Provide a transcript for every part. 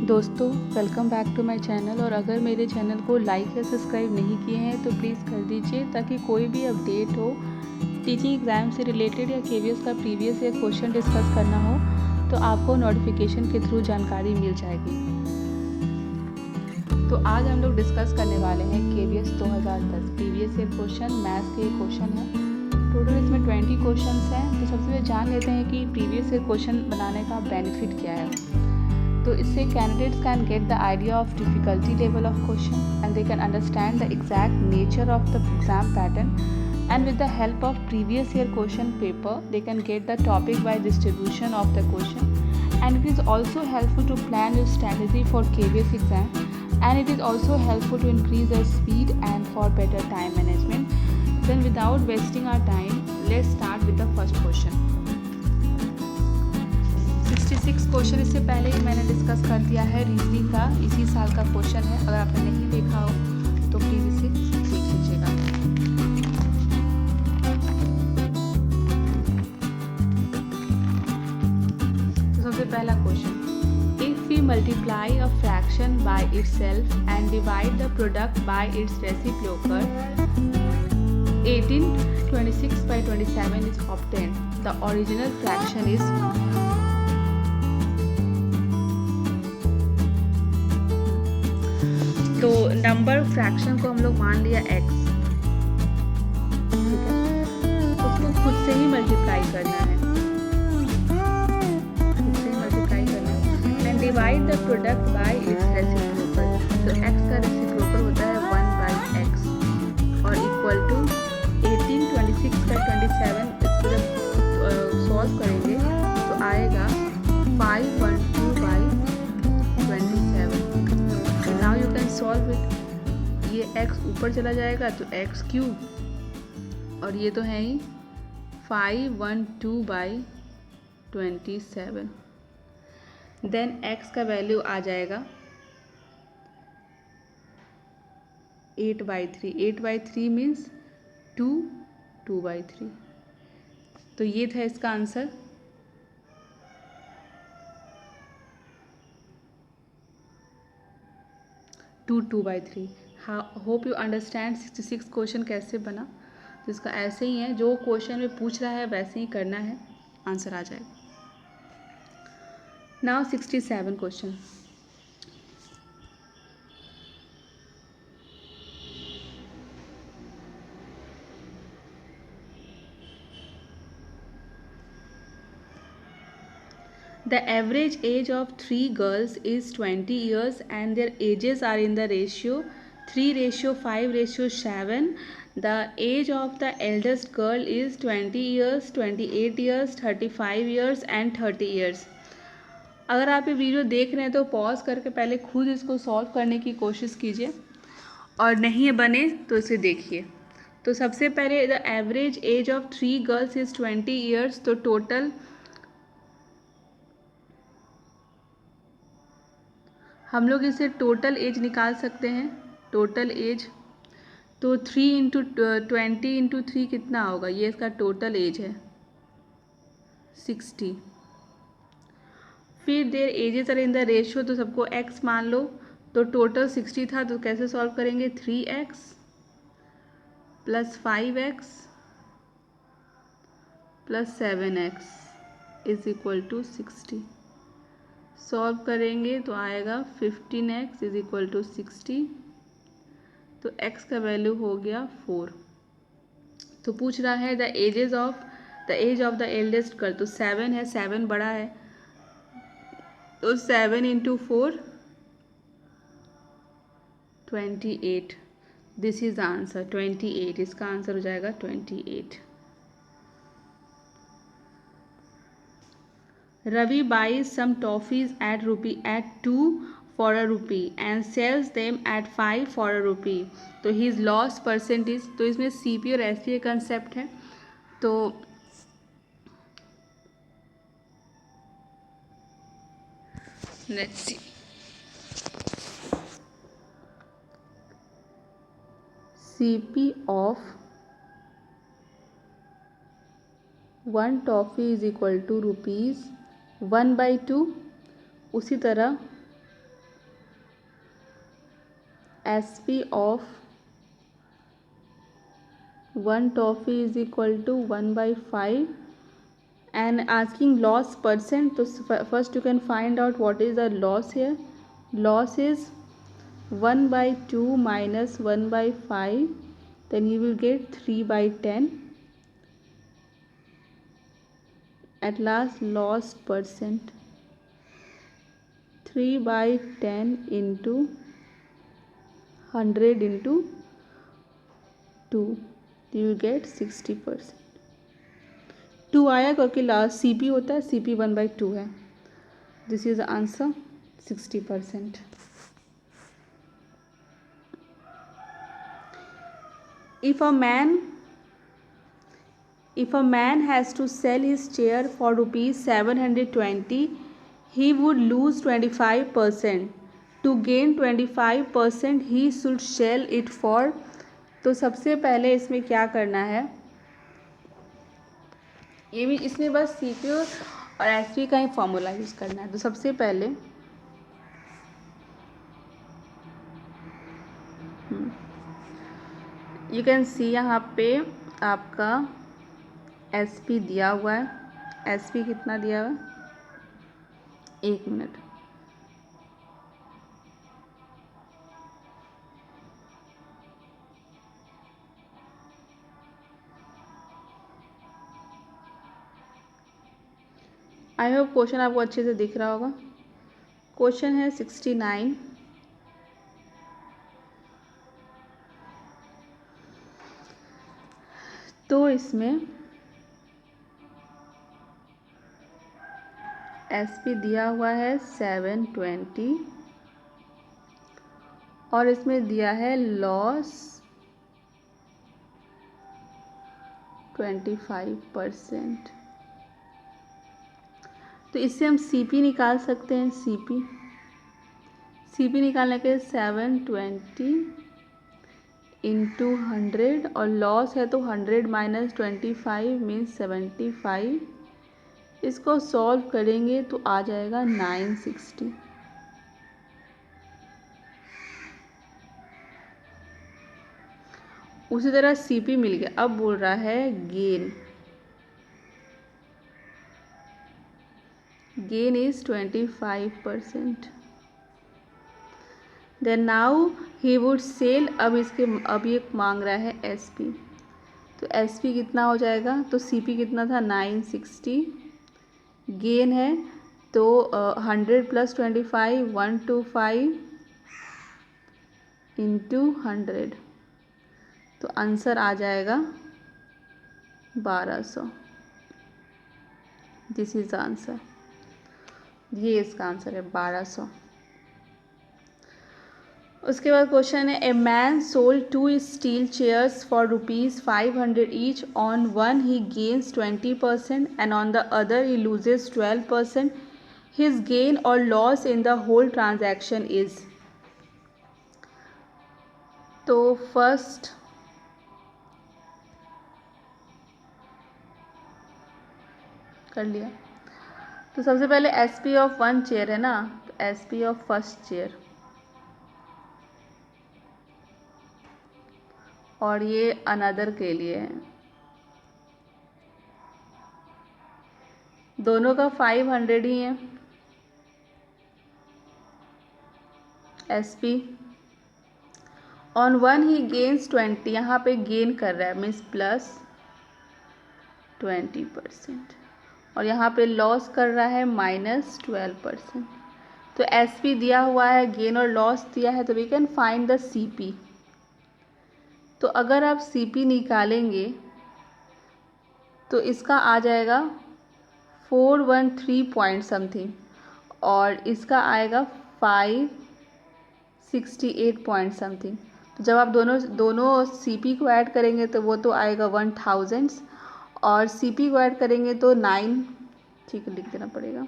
दोस्तों welcome back to my channel. और अगर मेरे चैनल को लाइक या सब्सक्राइब नहीं किए हैं तो प्लीज़ कर दीजिए, ताकि कोई भी अपडेट हो टीचिंग एग्ज़ाम से रिलेटेड या केवीएस का प्रीवियस ईयर क्वेश्चन डिस्कस करना हो तो आपको नोटिफिकेशन के थ्रू जानकारी मिल जाएगी। तो आज हम लोग डिस्कस करने वाले हैं KVS 2010 previous year question, maths के क्वेश्चन हैं। टोटल इसमें 20 क्वेश्चन हैं। तो सबसे पहले जान लेते हैं कि प्रीवियस ईयर क्वेश्चन बनाने का बेनिफिट क्या है। तो इससे candidates can get the idea of difficulty level of question and they can understand the exact nature of the exam pattern, and with the help of previous year question paper they can get the topic by distribution of the question, and it is also helpful to plan your strategy for KVS exam, and it is also helpful to increase the speed and for better time management. Then without wasting our time, let's start with the first question. 66 question इससे पहले ही मैंने discuss कर दिया है। Reasoning का इसी साल का क्वेश्चन है। अगर आपने नहीं देखा हो तो प्लीज़ इसे देख लीजिएगा। तो सबसे पहला question, if we multiply a fraction by itself and divide the product by its reciprocal 1826 by 27 is obtained. The original fraction is तो नंबर फ्रैक्शन को हम लोग मान लिया x, ठीक है। उसको खुद से ही मल्टीप्लाई करना है, and divide the product by its reciprocal. तो x का रेसिप्रोकल होता है 1 by x और इक्वल टू 18, 26 by 27। इसको जब सॉल्व करेंगे तो आएगा 512 by 27। Now you can solve it. ये x ऊपर चला जाएगा तो x क्यूब, और ये तो है ही 512 by 27। देन x का वैल्यू आ जाएगा 8/3। 8/3 मीन्स 2/3। तो ये था इसका answer. Two 2/3। Hope you understand 66 question कैसे बना। तो इसका ऐसे ही है, जो क्वेश्चन में पूछ रहा है वैसे ही करना है, आंसर आ जाएगा। Now 67 question, the average age of 3 girls is 20 years and their ages are in the ratio 3:5:7. The age of the eldest girl is 20 years, 28 years, 35 years and 30 years. अगर आप ये वीडियो देख रहे हैं तो पॉज करके पहले खुद इसको सॉल्व करने की कोशिश कीजिए, और नहीं बने तो इसे देखिए। तो सबसे पहले the average age of 3 girls is 20 years. तो टोटल हम लोग इसे टोटल एज निकाल सकते हैं। टोटल एज तो 3 इंटू 20 इंटू 3 कितना होगा, ये इसका टोटल एज है 60। फिर their ages are in the ratio, तो सबको x मान लो। तो टोटल 60 था, तो कैसे सॉल्व करेंगे, 3x plus 5x plus 7x is equal to 60। Solve करेंगे तो आएगा 15x इज इक्वल टू 60। तो x का वैल्यू हो गया 4। तो पूछ रहा है the age of the eldest girl. तो 7 है, 7 बड़ा है, तो 7 into 4 28। This is the answer 28। इसका आंसर हो जाएगा 28। Ravi buys some toffees at 2 for a rupee and sells them at 5 for a rupee. तो his loss percentage, तो इसमें CP और SPA कंसेप्ट है। तो let's see, CP of 1 toffee is equal to rupees 1/2। उसी तरह SP of one toffee is equal to 1/5 and asking loss percent. So first you can find out what is the loss here. Loss is 1/2 minus 1/5, then you will get 3/10. At last loss percent 3/10 into 100 into 2, you will get 60%. 2 आया क्योंकि last CP होता है, CP 1/2 है. This is answer 60%. If a man has to sell his chair for rupees 720, he would lose 25%. To gain 25%, he should sell it for. तो सबसे पहले इसमें क्या करना है, ये भी इसमें बस CP और SP का ही फॉर्मूला यूज़ करना है. तो सबसे पहले यू कैन सी यहाँ पे आपका SP दिया हुआ है. SP कितना दिया हुआ है, 1 मिनट. आई होप क्वेश्चन आपको अच्छे से दिख रहा होगा. क्वेश्चन है 69. तो इसमें SP दिया हुआ है 720 और इसमें दिया है लॉस 25%. तो इससे हम CP निकाल सकते हैं. CP निकालने के 720 इंटू 100 और लॉस है तो 100 माइनस 25 मीन्स 75. इसको सॉल्व करेंगे तो आ जाएगा 960. उसी तरह CP मिल गया. अब बोल रहा है gain is 25%. Then now he would sell. अब ये मांग रहा है SP. तो SP कितना हो जाएगा, तो CP कितना था 960. गेन है तो 100 प्लस 25 125 इंटू 100. तो आंसर आ जाएगा 1200. This is the answer. ये इसका आंसर है 1200. उसके बाद क्वेश्चन है a man sold 2 steel chairs for ₹500 each. On one he gains 20% and on the other he loses 12%. His gain or loss in the whole transaction is. तो first कर लिया. तो सबसे पहले SP ऑफ 1 चेयर है ना, तो SP ऑफ फर्स्ट चेयर और ये अनदर के लिए है. दोनों का 500 ही है. SP on one he gains 20. यहाँ पे गेन कर रहा है मीन्स प्लस 20% और यहाँ पे लॉस कर रहा है माइनस 12%. तो SP दिया हुआ है, गेन और लॉस दिया है, तो we can find the CP. तो अगर आप CP निकालेंगे तो इसका आ जाएगा 413 पॉइंट समथिंग और इसका आएगा 568 पॉइंट समथिंग. तो जब आप दोनों CP को ऐड करेंगे तो वो तो आएगा 1000 और CP को ऐड करेंगे तो 9. ठीक है, लिख देना पड़ेगा.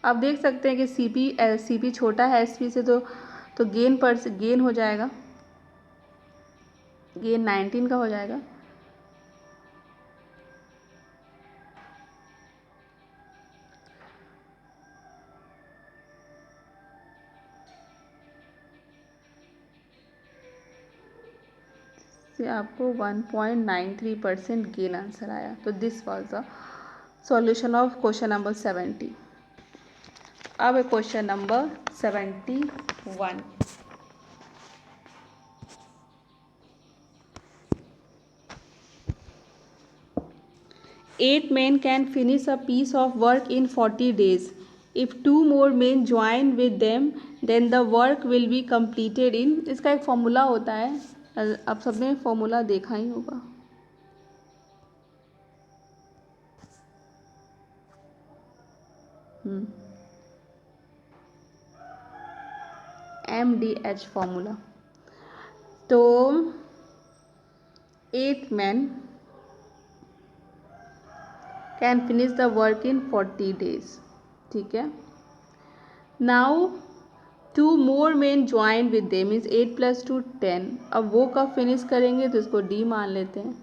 आप देख सकते हैं कि CP छोटा है SP से, तो गेन हो जाएगा. गेन 19 का हो जाएगा. से आपको 1.93% गेन आंसर आया। तो this was the solution of question number 70। अब question number 71। 8 men can finish a piece of work in 40 days. If 2 more men join with them, then the work will be completed in। इसका एक formula होता है, आप सबने formula देखा ही होगा। MDH formula. तो 8 men can finish the work in 40 days। ठीक है। Now 2 more men join with them means 8 + 2 10। अब वो कब फिनिश करेंगे तो इसको D मान लेते हैं।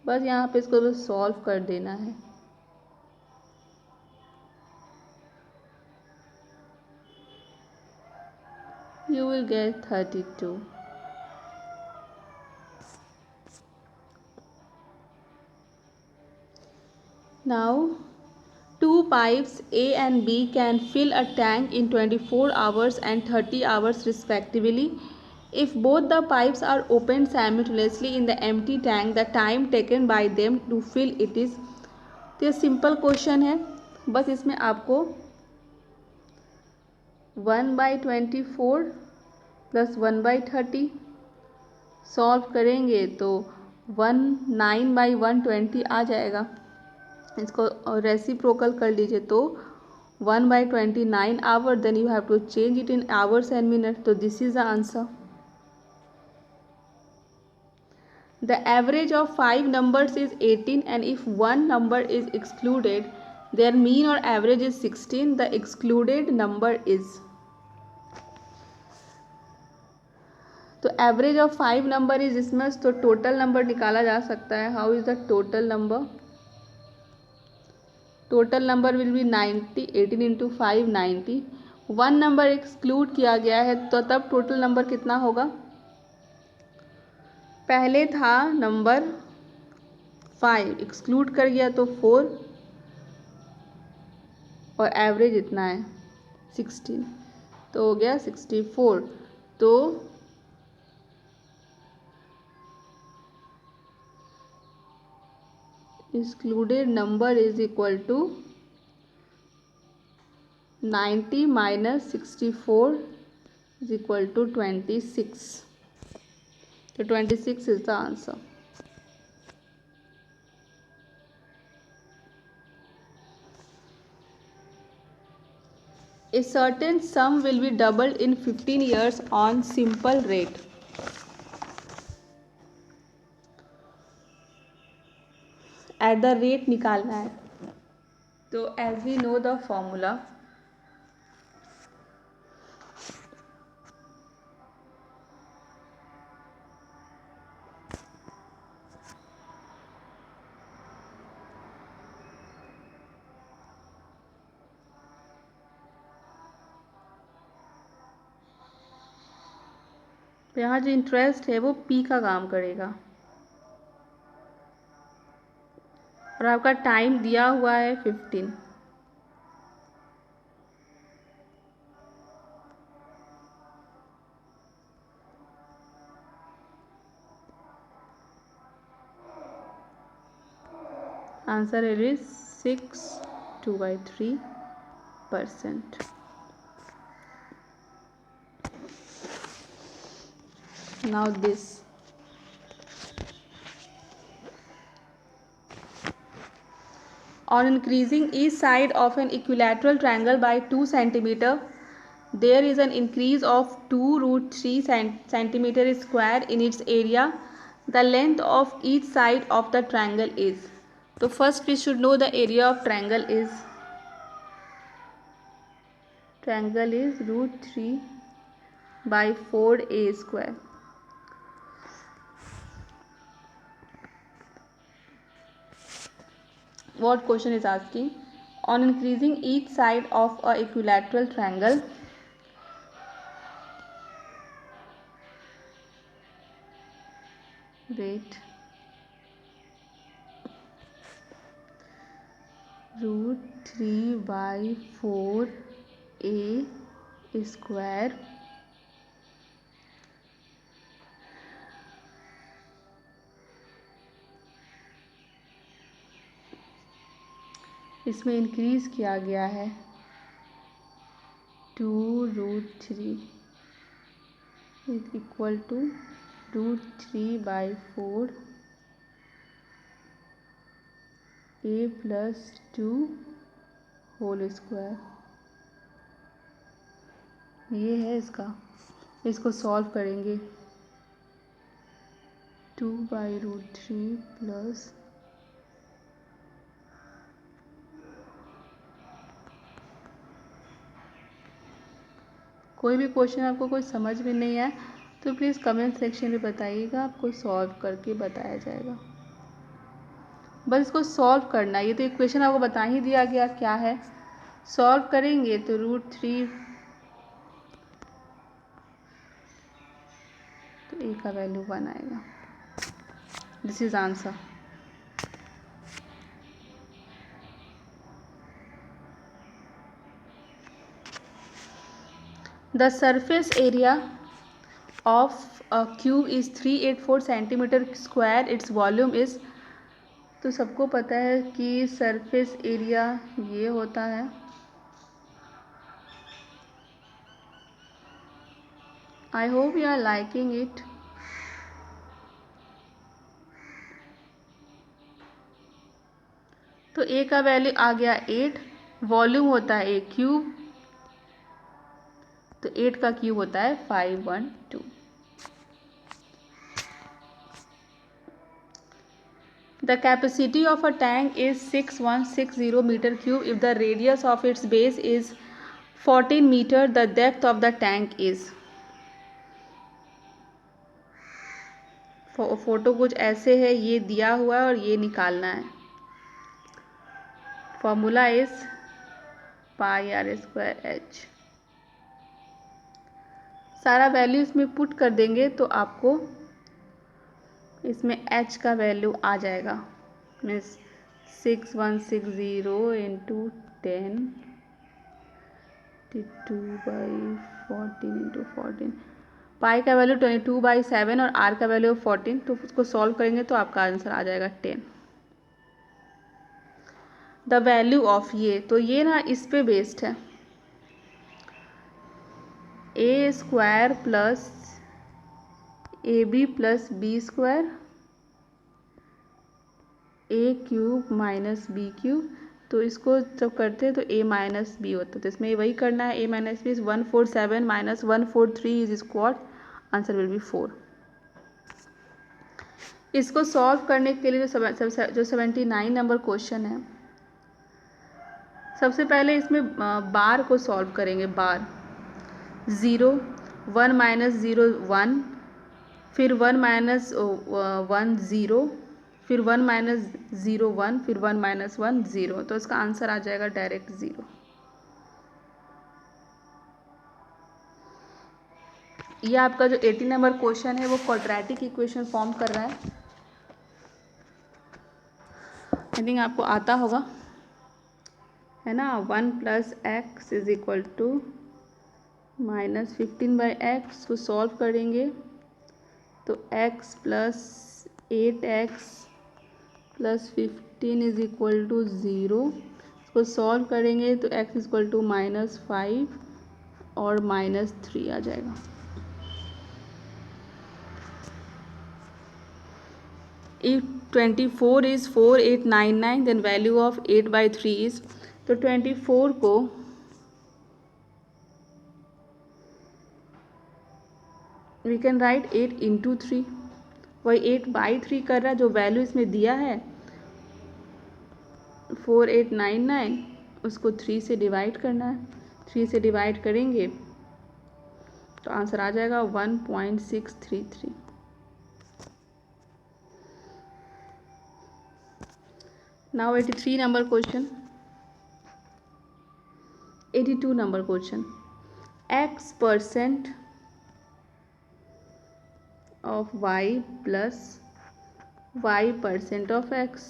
बस यहाँ पे इसको तो सॉल्व कर देना है। You will get 32। Now 2 pipes A and B can fill a tank in 24 hours and 30 hours respectively. If both the pipes are opened simultaneously in the empty tank, the time taken by them to fill it is। तो ये simple question है, बस इसमें आपको 1/24 + 1/30 solve करेंगे तो 9/120 आ जाएगा। इसको रेसिप्रोकल कर लीजिए तो 1/29 hour, then you have to change it in hours and minute. तो this is the answer. The average of 5 numbers is 18 and if one number is excluded, their mean or average is 16। the excluded number is। तो average of 5 number is इसमें तो total number निकाला जा सकता है। How is the total number? Total number will be 90। 18 × 5 90। 1 number exclude किया गया है तो तब टोटल नंबर कितना होगा? पहले था नंबर 5, एक्सक्लूड कर गया तो 4 और एवरेज इतना है 16, तो हो गया 64। तो excluded number is equal to 90 - 64 is equal to 26। So 26 is the answer। A certain sum will be doubled in 15 years on simple rate। At the rate निकालना है। तो as we know the formula, यहाँ जो interest है वो P का काम करेगा और आपका टाइम दिया हुआ है 15। Answer is 6 2/3%। Now this, on increasing each side of an equilateral triangle by 2 cm, there is an increase of 2√3 centimeter square in its area। The length of each side of the triangle is। तो first we should know the area of triangle is √3/4a²। What question is asking? On increasing each side of a equilateral triangle, wait √3/4 a square इसमें increase किया गया है 2√3 is equal to √3/4 a + 2 whole square. ये है इसको solve करेंगे 2/√3 plus कोई भी क्वेश्चन आपको कोई समझ में नहीं आए तो प्लीज़ कमेंट सेक्शन में बताइएगा, आपको सॉल्व करके बताया जाएगा। बस इसको सॉल्व करना है। ये तो इक्वेशन आपको बता ही दिया गया क्या है, सॉल्व करेंगे तो √3 तो a का वैल्यू 1 आएगा। This is answer. The surface area of a cube is 384 centimetre square, its volume is, तो सबको पता है कि सरफेस एरिया ये होता है I hope you are liking it. तो a का वैल्यू आ गया 8, वॉल्यूम होता है a क्यूब, तो 8 का क्यूब होता है 512। The capacity of a tank is 6160 meter cube. If the radius of its base is 14 meter, the depth of the tank is। Photo कुछ ऐसे है, ये दिया हुआ है और ये निकालना है। Formula is πr²h। सारा वैल्यू इसमें पुट कर देंगे तो आपको इसमें h का वैल्यू आ जाएगा, मीन्स 6160 इंटू 10 22/14 इंटू 14, पाई का वैल्यू 22/7 और r का वैल्यू 14, तो उसको सॉल्व करेंगे तो आपका आंसर आ जाएगा 10। द वैल्यू ऑफ ये, तो ये ना इस पे बेस्ड है, a² plus AB plus B² a³ minus B³, तो इसको जब करते हैं तो a माइनस बी होता है, तो इसमें वही करना है, a minus B is 147 minus 143 is square, answer will be 4। इसको सॉल्व करने के लिए जो 79 नंबर क्वेश्चन है, सबसे पहले इसमें बार को सॉल्व करेंगे। बार 0 1 माइनस 0 1, फिर 1 माइनस 1 0, फिर 1 माइनस 0 1, फिर 1 माइनस 1 0, तो इसका आंसर आ जाएगा डायरेक्ट 0। ये आपका जो 80 नंबर क्वेश्चन है वो क्वाड्रेटिक इक्वेशन फॉर्म कर रहा है, आई थिंक आपको आता होगा, है ना। 1 + x is equal to -15/x को सॉल्व करेंगे तो x + 8x + 15 is equal to 0। इसको सॉल्व करेंगे तो x इज इक्वल टू -5 और -3 आ जाएगा। If 24 is 4899, then value of 8/3 is, तो 24 को we can write 8 into 3, वही 8/3 कर रहा है, जो वैल्यू इसमें दिया है 4899, उसको 3 से डिवाइड करना है, 3 से डिवाइड करेंगे तो आंसर आ जाएगा 1.633। Now 83 number question, 82 number question, x% of y plus y% of x,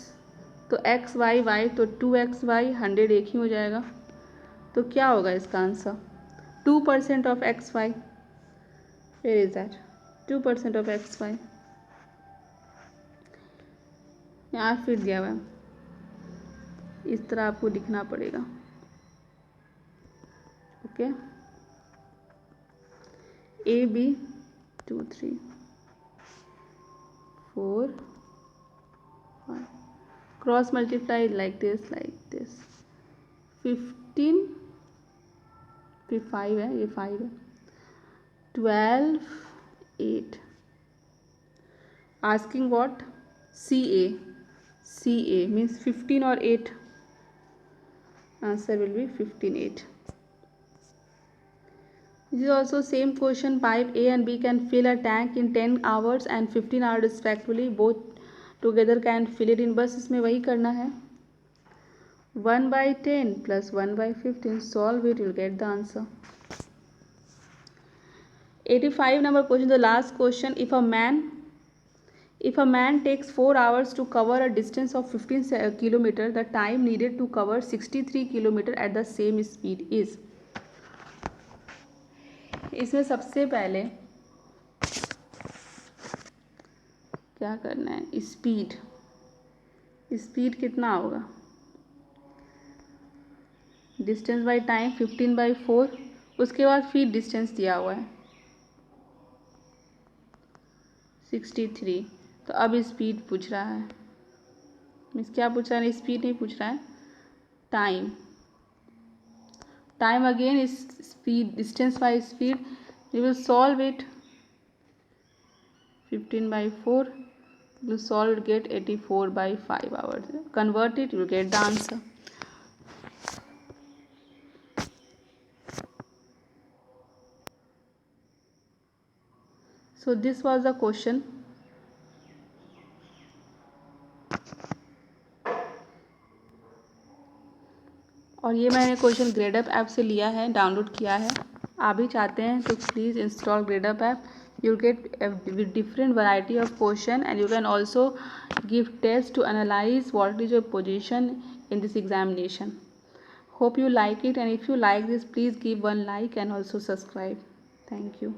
तो x y तो 2xy 100 एक ही हो जाएगा। तो क्या होगा इसका answer? 2% of xy, where is that? 2% of xy यहाँ फिर दिया हुआ है, इस तरह आपको लिखना पड़ेगा। Okay, A B 2 3 4 5, cross multiply like this 15, फिर 5 है, ये 5 है, 12 8, asking what? C A means 15 और 8, answer will be 15 8। This is also same question. Pipe A and B can fill a tank in 10 hours and 15 hours respectively. Both together can fill it in. बस इसमें वही करना है, 1/10 plus 1/15. Solve it, you'll get the answer. 85 number question, the last question. If a man takes 4 hours to cover a distance of 15 kilometers, the time needed to cover 63 kilometers at the same speed is. इसमें सबसे पहले क्या करना है? Speed कितना होगा? Distance by time 15/4, उसके बाद फिर डिस्टेंस दिया हुआ है 63। तो अब स्पीड पूछ रहा है, मीन्स क्या पूछ रहा है? स्पीड नहीं पूछ रहा है, time again is speed, distance by speed. You will solve it, 15/4 you will solve it, get 84/5 hours. Convert it, you will get the answer. So this was the question. और ये मैंने क्वेश्चन ग्रेडअप ऐप से लिया है, download किया है। आप भी चाहते हैं तो please install Gradeup app. You'll get with different variety of question, and you can also give test to analyze what is your position in this examination. Hope you like it, and if you like this, please give one like and also subscribe. Thank you.